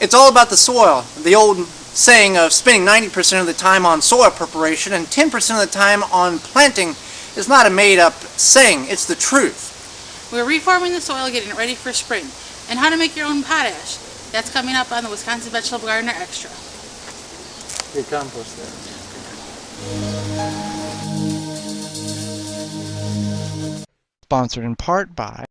It's all about the soil. The old saying of spending 90% of the time on soil preparation and 10% of the time on planting is not a made-up saying. It's the truth. We're reforming the soil, getting it ready for spring. And how to make your own potash. That's coming up on the Wisconsin Vegetable Gardener Extra. Good compost there. Sponsored in part by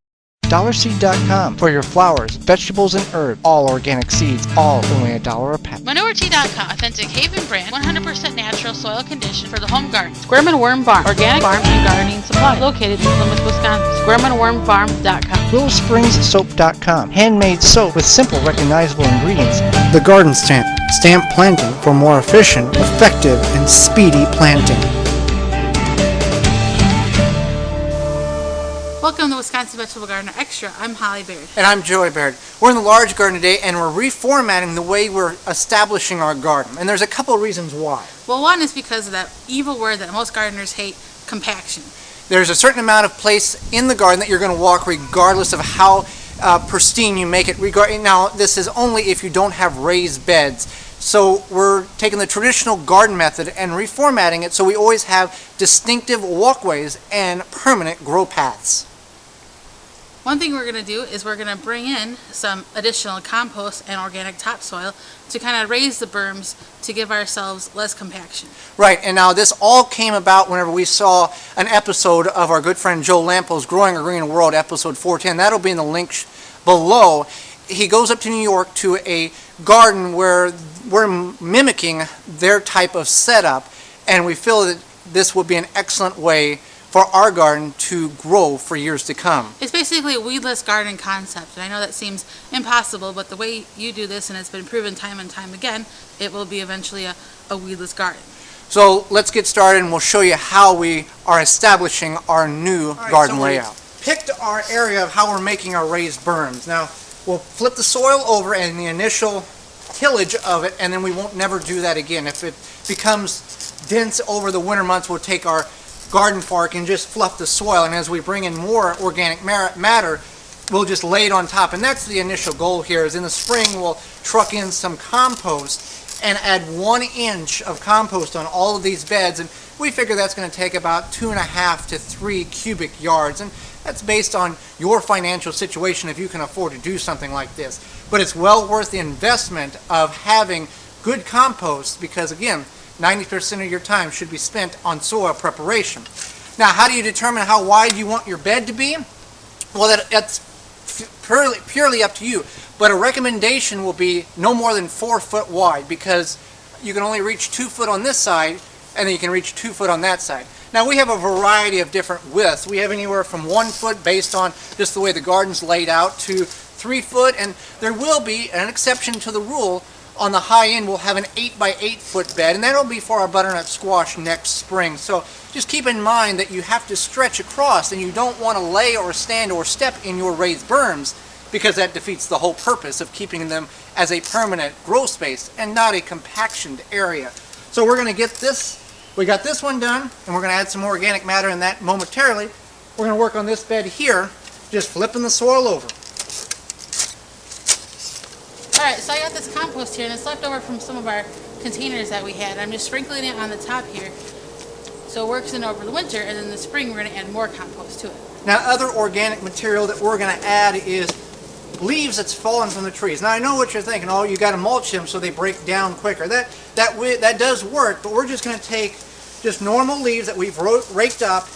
DollarSeed.com for your flowers, vegetables, and herbs. All organic seeds, all only $1 a pack. ManureTea.com, authentic Haven brand, 100% natural soil condition for the home garden. Squirrel Worm Farm, organic farm and gardening supply, located in Plymouth, Wisconsin. SquirrelWormFarm.com. WillowSpringsSoap.com, handmade soap with simple, recognizable ingredients. The Garden Stamp. Stamp planting for more efficient, effective, and speedy planting. Welcome to Wisconsin Vegetable Gardener Extra. I'm Holly Baird. And I'm Joey Baird. We're in the large garden today and we're reformatting the way we're establishing our garden. And there's a couple of reasons why. Well, one is because of that evil word that most gardeners hate, compaction. There's a certain amount of place in the garden that you're going to walk regardless of how pristine you make it. Now, this is only if you don't have raised beds. So we're taking the traditional garden method and reformatting it so we always have distinctive walkways and permanent grow paths. One thing we're going to do is we're going to bring in some additional compost and organic topsoil to kind of raise the berms to give ourselves less compaction. Right, and now this all came about whenever we saw an episode of our good friend Joe Lampo's Growing a Greener World, episode 410. That'll be in the link below. He goes up to New York to a garden where we're mimicking their type of setup, and we feel that this would be an excellent way for our garden to grow for years to come. It's basically a weedless garden concept, and I know that seems impossible, but the way you do this, and it's been proven time and time again, it will be eventually a weedless garden. So let's get started and we'll show you how we are establishing our new garden layout. Picked our area of how we're making our raised berms. Now we'll flip the soil over and the initial tillage of it, and then we won't never do that again. If it becomes dense over the winter months, we'll take our garden fork and just fluff the soil, and as we bring in more organic matter, we'll just lay it on top. And that's the initial goal here, is in the spring we'll truck in some compost and add 1 inch of compost on all of these beds, and we figure that's going to take about 2.5 to 3 cubic yards, and that's based on your financial situation if you can afford to do something like this. But it's well worth the investment of having good compost because, again, 90% of your time should be spent on soil preparation. Now, how do you determine how wide you want your bed to be? Well, that's purely up to you. But a recommendation will be no more than 4 foot wide because you can only reach 2 foot on this side and then you can reach 2 foot on that side. Now, we have a variety of different widths. We have anywhere from 1 foot based on just the way the garden's laid out to 3 foot, and there will be an exception to the rule. On the high end, we'll have an 8 by 8 foot bed, and that'll be for our butternut squash next spring. So just keep in mind that you have to stretch across, and you don't want to lay or stand or step in your raised berms because that defeats the whole purpose of keeping them as a permanent grow space and not a compactioned area. So we're going to get this, we got this one done, and we're going to add some more organic matter in that momentarily. We're going to work on this bed here, just flipping the soil over. Alright, so I got this compost here, and it's left over from some of our containers that we had. I'm just sprinkling it on the top here so it works in over the winter, and then in the spring we're going to add more compost to it. Now, other organic material that we're going to add is leaves that's fallen from the trees. Now, I know what you're thinking, oh, you got to mulch them so they break down quicker. That does work, but we're just going to take just normal leaves that we've raked up,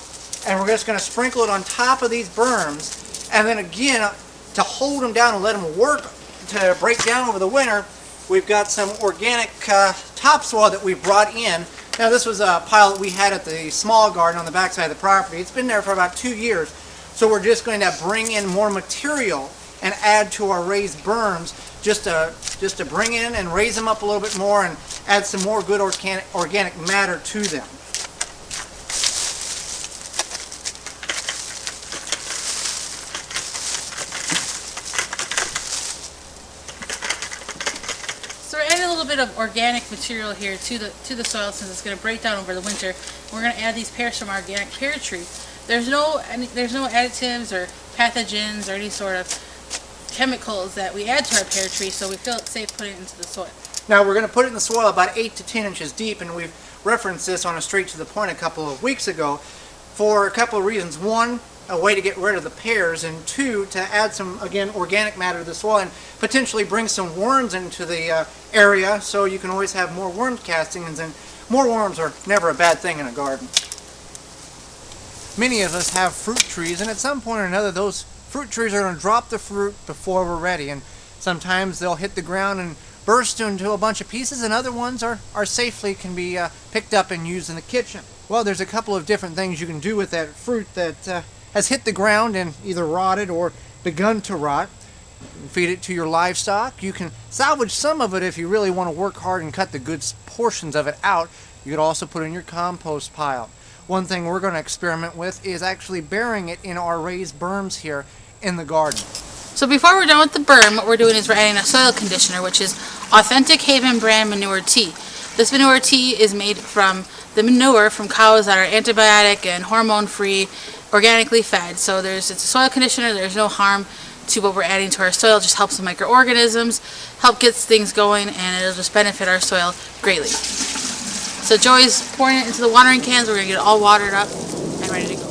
and we're just going to sprinkle it on top of these berms, and then again, to hold them down and let them work to break down over the winter, we've got some organic topsoil that we brought in. Now, this was a pile that we had at the small garden on the backside of the property. It's been there for about 2 years, so we're just going to bring in more material and add to our raised berms just to bring in and raise them up a little bit more and add some more good organic matter to them. Bit of organic material here to the soil since it's going to break down over the winter. We're going to add these pears from our organic pear tree. There's no additives or pathogens or any sort of chemicals that we add to our pear tree, so we feel it's safe putting it into the soil. Now we're going to put it in the soil about 8 to 10 inches deep, and we've referenced this on a Straight to the Point a couple of weeks ago for a couple of reasons. One, a way to get rid of the pears, and two, to add some, again, organic matter to the soil and potentially bring some worms into the area, so you can always have more worm castings, and more worms are never a bad thing in a garden. Many of us have fruit trees, and at some point or another those fruit trees are going to drop the fruit before we're ready, and sometimes they'll hit the ground and burst into a bunch of pieces, and other ones are safely can be picked up and used in the kitchen. Well, there's a couple of different things you can do with that fruit that has hit the ground and either rotted or begun to rot. You can feed it to your livestock. You can salvage some of it if you really want to work hard and cut the good portions of it out. You could also put it in your compost pile. One thing we're going to experiment with is actually burying it in our raised berms here in the garden. So before we're done with the berm, what we're doing is we're adding a soil conditioner, which is Authentic Haven brand manure tea. This manure tea is made from the manure from cows that are antibiotic and hormone-free, organically fed. So it's a soil conditioner. There's no harm to what we're adding to our soil. It just helps the microorganisms, help gets things going, and it'll just benefit our soil greatly. So Joey's pouring it into the watering cans. We're going to get it all watered up and ready to go.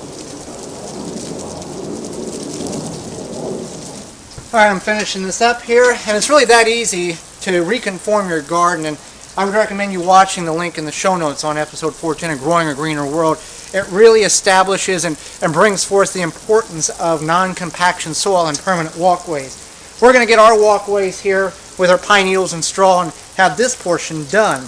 Alright, I'm finishing this up here, and it's really that easy to reconform your garden, and I would recommend you watching the link in the show notes on episode 410 of Growing a Greener World. It really establishes and brings forth the importance of non-compaction soil and permanent walkways. We're going to get our walkways here with our pine needles and straw and have this portion done.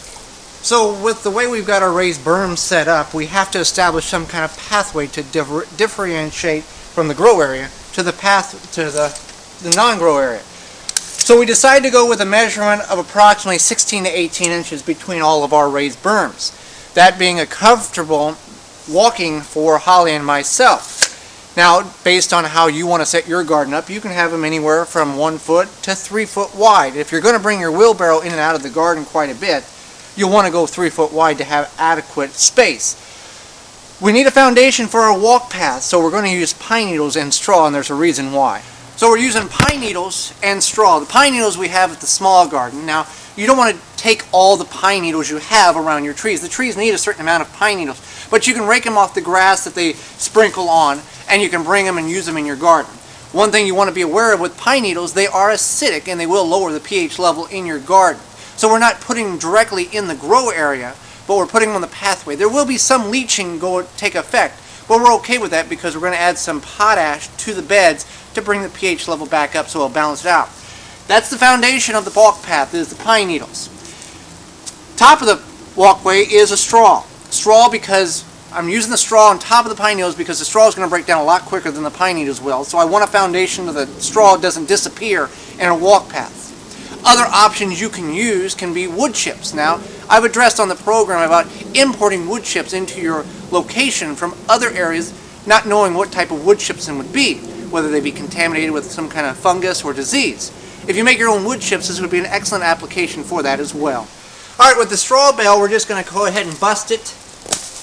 So with the way we've got our raised berms set up, we have to establish some kind of pathway to differentiate from the grow area to the path to the non-grow area. So we decided to go with a measurement of approximately 16 to 18 inches between all of our raised berms. That being a comfortable walking for Holly and myself. Now, based on how you want to set your garden up, you can have them anywhere from 1 foot to 3 foot wide. If you're going to bring your wheelbarrow in and out of the garden quite a bit, you'll want to go 3 foot wide to have adequate space. We need a foundation for our walk path, so we're going to use pine needles and straw, and there's a reason why. So we're using pine needles and straw. The pine needles we have at the small garden. Now, you don't want to take all the pine needles you have around your trees. The trees need a certain amount of pine needles, but you can rake them off the grass that they sprinkle on, and you can bring them and use them in your garden. One thing you want to be aware of with pine needles, they are acidic and they will lower the pH level in your garden. So we're not putting them directly in the grow area, but we're putting them on the pathway. There will be some leaching take effect, but we're okay with that because we're going to add some potash to the beds to bring the pH level back up so it'll balance it out. That's the foundation of the walk path, is the pine needles. Top of the walkway is a straw. Straw because I'm using the straw on top of the pine needles because the straw is going to break down a lot quicker than the pine needles will. So I want a foundation so the straw doesn't disappear in a walk path. Other options you can use can be wood chips. Now, I've addressed on the program about importing wood chips into your location from other areas, not knowing what type of wood chips it would be, whether they be contaminated with some kind of fungus or disease. If you make your own wood chips, this would be an excellent application for that as well. Alright, with the straw bale, we're just going to go ahead and bust it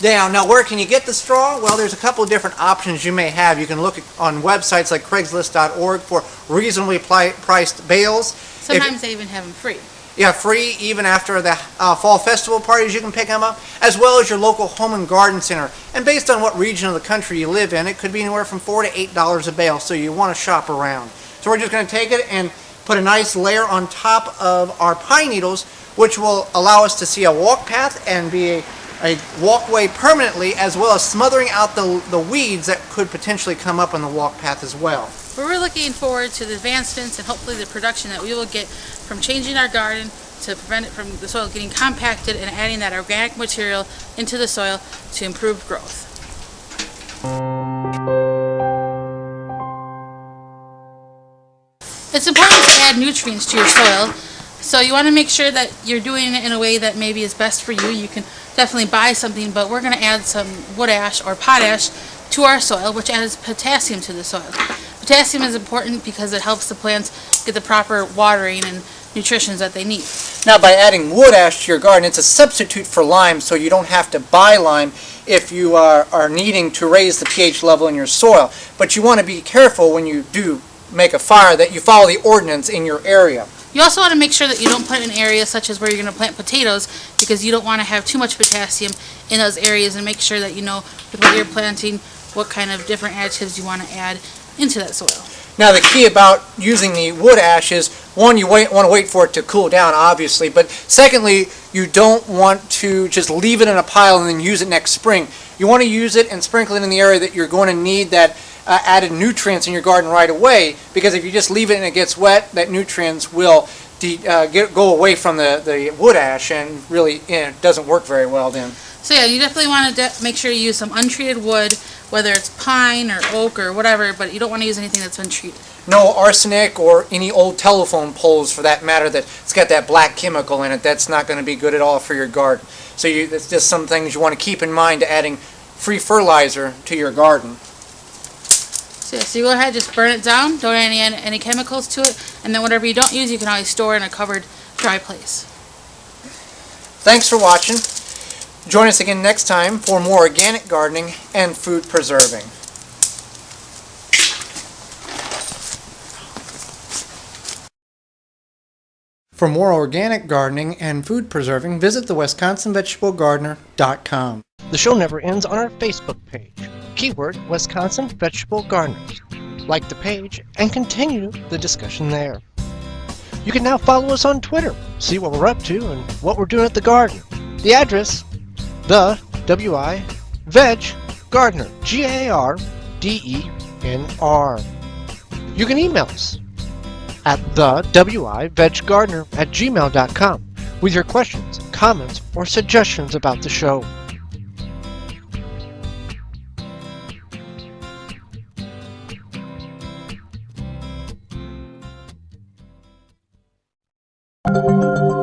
down. Now, where can you get the straw? Well, there's a couple of different options you may have. You can look on websites like Craigslist.org for reasonably priced bales. Sometimes they even have them free. Yeah, free even after the fall festival parties, you can pick them up, as well as your local home and garden center. And based on what region of the country you live in, it could be anywhere from $4 to $8 a bale, so you want to shop around. So we're just going to take it and put a nice layer on top of our pine needles, which will allow us to see a walk path and be a walkway permanently, as well as smothering out the weeds that could potentially come up on the walk path as well. We're looking forward to the advancements and hopefully the production that we will get from changing our garden to prevent it from the soil getting compacted and adding that organic material into the soil to improve growth. It's important to add nutrients to your soil, so you want to make sure that you're doing it in a way that maybe is best for you. You can definitely buy something, but we're going to add some wood ash or potash to our soil, which adds potassium to the soil. Potassium is important because it helps the plants get the proper watering and nutrition that they need. Now, by adding wood ash to your garden, it's a substitute for lime, so you don't have to buy lime if you are needing to raise the pH level in your soil. But you want to be careful when you do make a fire, that you follow the ordinance in your area. You also want to make sure that you don't put in areas such as where you're going to plant potatoes, because you don't want to have too much potassium in those areas, and make sure that you know with what you're planting what kind of different additives you want to add into that soil. Now the key about using the wood ash is, one, you want to wait for it to cool down, obviously, but secondly, you don't want to just leave it in a pile and then use it next spring. You want to use it and sprinkle it in the area that you're going to need that added nutrients in your garden right away, because if you just leave it and it gets wet, that nutrients will go away from the wood ash, and really it doesn't work very well then. So yeah, you definitely want to make sure you use some untreated wood, whether it's pine or oak or whatever, but you don't want to use anything that's been treated. No arsenic or any old telephone poles, for that matter, that's got that black chemical in it. That's not going to be good at all for your garden. So that's just some things you want to keep in mind to adding free fertilizer to your garden. So, yeah, so you go ahead, just burn it down, don't add any chemicals to it, and then whatever you don't use, you can always store in a covered, dry place. Thanks for watching. Join us again next time for more organic gardening and food preserving. For more organic gardening and food preserving, visit the WisconsinVegetableGardener.com. The show never ends on our Facebook page. Keyword Wisconsin Vegetable Gardeners. Like the page and continue the discussion there. You can now follow us on Twitter, see what we're up to and what we're doing at the garden. The address, the W-I Veg Gardener, Gardenr. You can email us at the WIVegGardener@gmail.com with your questions, comments, or suggestions about the show. Thank you.